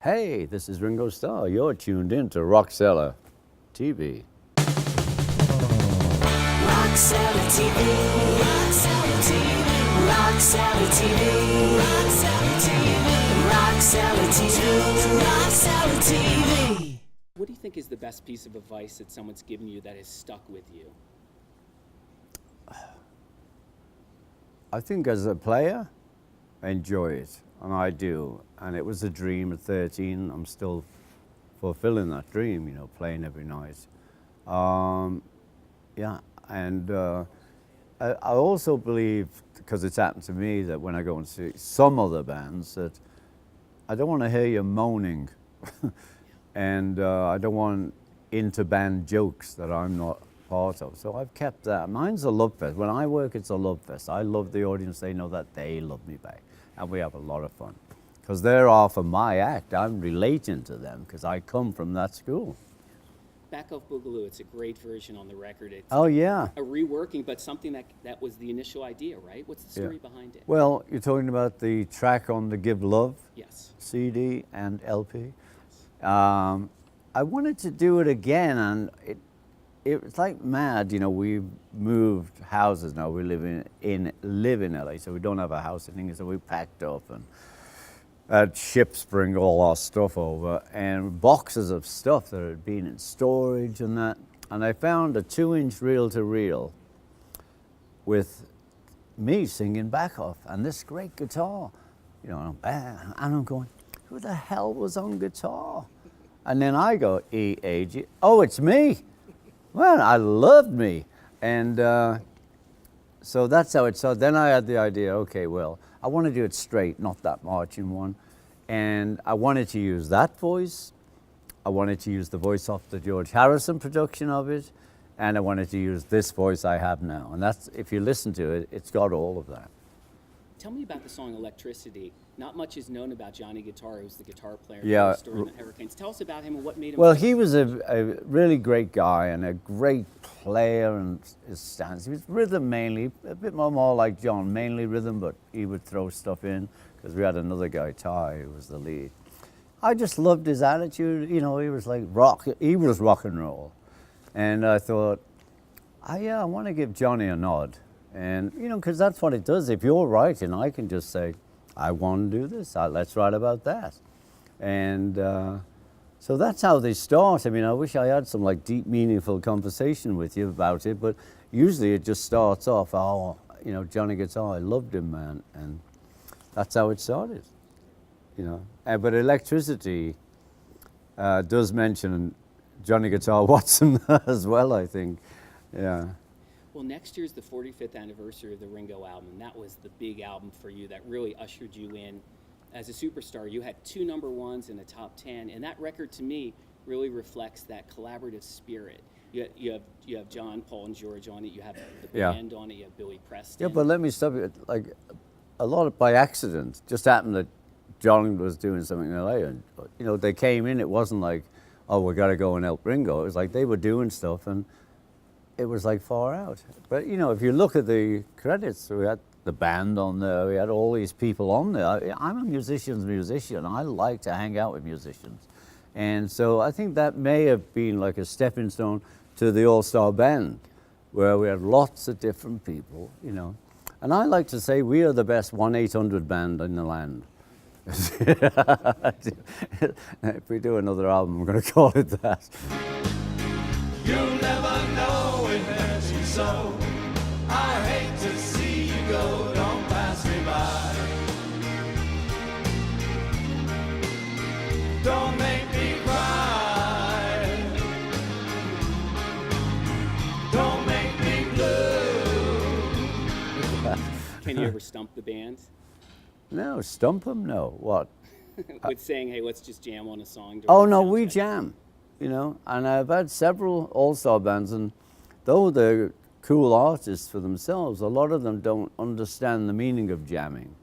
Hey, this is Ringo Starr. You're tuned in to Rockseller TV. Rockseller TV, Rockseller TV, Rockseller TV, Rockseller TV, Rockseller TV, Rockseller TV. What do you think is the best piece of advice that someone's given you that has stuck with you? I think as a player, enjoy it, and I do. And it was a dream at 13. I'm still fulfilling that dream, you know, playing every night. Yeah, and I also believe, because it's happened to me, that when I go and see some other bands, that I don't want to hear you moaning, and I don't want inter-band jokes that I'm not part of. So I've kept that. Mine's a love fest. When I work, it's a love fest. I love the audience. They know that they love me back, and we have a lot of fun. Because they're off of my act. I'm relating to them because I come from that school. Back Off Boogaloo, it's a great version on the record. It's Oh, yeah. a reworking, but something that was the initial idea, right? What's the story behind it? Well, you're talking about the track on the Give Love Yes. CD and LP. I wanted to do it again, and it was like mad. You know, we've moved houses now. We live in LA, so we don't have a house in England, so we packed up and had ships bring all our stuff over, and boxes of stuff that had been in storage and that. And I found a 2-inch reel-to-reel with me singing Back Off and this great guitar, you know, and I'm going, who the hell was on guitar? And then I go, E-A-G, oh, it's me. Well, I loved me. And so that's how it started. Then I had the idea, okay, well, I want to do it straight, not that marching one. And I wanted to use that voice. I wanted to use the voice off the George Harrison production of it. And I wanted to use this voice I have now. And that's, if you listen to it, it's got all of that. Tell me about the song Electricity. Not much is known about Johnny Guitar, who's the guitar player Yeah. during the Hurricanes. Tell us about him and what made him... Well, he was a really great guy and a great player and his stance. He was rhythm mainly, a bit more like John, mainly rhythm, but he would throw stuff in because we had another guy, Ty, who was the lead. I just loved his attitude. You know, he was like rock. He was rock and roll. And I thought, yeah, I want to give Johnny a nod. And, you know, because that's what it does. If you're writing, I can just say, I want to do this. Let's write about that. And so that's how they start. I mean, I wish I had some like deep, meaningful conversation with you about it, but usually it just starts off, oh, you know, Johnny Guitar, I loved him, man. And that's how it started, you know. But Electricity does mention Johnny Guitar Watson as well, I think. Yeah. Well, next year's the 45th anniversary of the Ringo Album. That was the big album for you that really ushered you in as a superstar. You had 2 number ones in the top 10, and that record to me really reflects that collaborative spirit. You have John, Paul, and George on it. You have the band on it. You have Billy Preston. Yeah, but let me stop you. Like, a lot of by accident. Just happened that John was doing something in LA, and you know, they came in. It wasn't like, oh, we got to go and help Ringo. It was like they were doing stuff, and it was like far out. But you know, if you look at the credits, we had the band on there, we had all these people on there. I'm a musician's musician. I like to hang out with musicians. And so I think that may have been like a stepping stone to the AllStar Band, where we had lots of different people, you know. And I like to say we are the best 1-800 band in the land. If we do another album, I'm going to call it that. You'll never know it hurts you so. I hate to see you go, don't pass me by. Don't make me cry. Don't make me blue. Can you ever stump the band No, stump them? No. What? with saying, hey, let's just jam on a song? during Oh, the no, sound we check? jam, you know. And I've had several all-star bands, and though they're cool artists for themselves, a lot of them don't understand the meaning of jamming.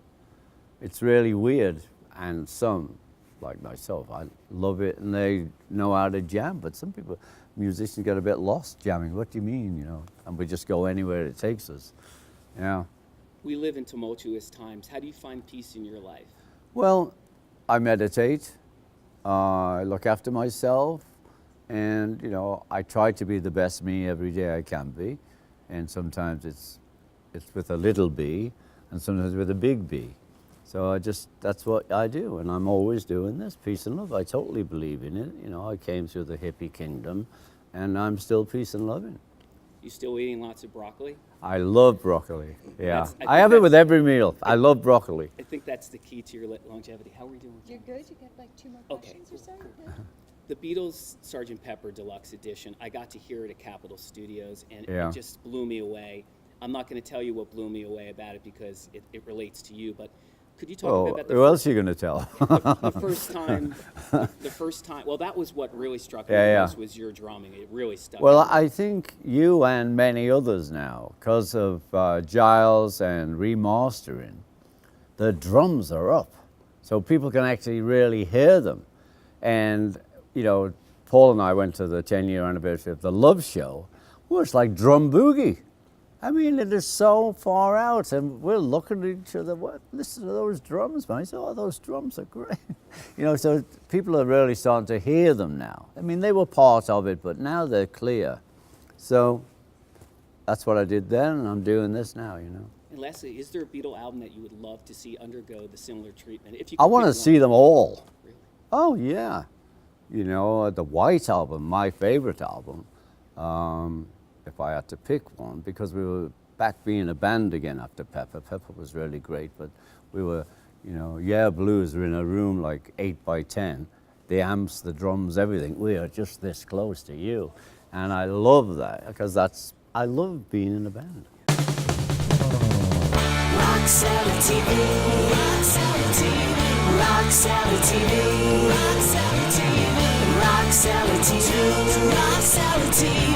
It's really weird, and some, like myself, I love it, and they know how to jam, but some people, musicians get a bit lost jamming. What do you mean, you know? And we just go anywhere it takes us. Yeah. We live in tumultuous times. How do you find peace in your life? Well, I meditate. I look after myself, and you know, I try to be the best me every day I can be, and sometimes it's with a little b, and sometimes with a big B. So that's what I do, and I'm always doing this, peace and love. I totally believe in it. You know, I came through the hippie kingdom, and I'm still peace and loving. You still eating lots of broccoli? I love broccoli. Yeah, I I have it think with that's- every meal. I love broccoli. I think that's the key to your longevity. How are we doing? You're good. You got like 2 more Okay, questions or so. cool, The Beatles Sgt. Pepper Deluxe Edition, I got to hear it at Capitol Studios, and Yeah. it just blew me away. I'm not going to tell you what blew me away about it because it relates to you, but could you talk a Oh, bit about the who else are you going to tell? the first time, well, that was what really struck me Yeah, yeah. most was your drumming. It really stuck. Well, with me. I think you and many others now, because of Giles and remastering, the drums are up. So people can actually really hear them. And, you know, Paul and I went to the 10-year anniversary of the Love Show. Well, it's like drum boogie. I mean, it is so far out, and we're looking at each other. What? Listen to those drums, man. I said, oh, those drums are great. You know, so people are really starting to hear them now. I mean, they were part of it, but now they're clear. So that's what I did then, and I'm doing this now, you know. And lastly, is there a Beatle album that you would love to see undergo the similar treatment? If you I could want to pick see one. them all. Really? Oh, yeah. You know, the White Album, my favorite album, if I had to pick one, because we were back being a band again after Pepper. Pepper was really great, but we were, you know, Yeah Blues were in a room like 8 by 10. The amps, the drums, everything. We are just this close to you. And I love that, because I love being in a band. Rock Salad TV. Rock Salad TV. Rock Salad TV. Rock Salad TV. Rock Salad TV. Rock Salad TV.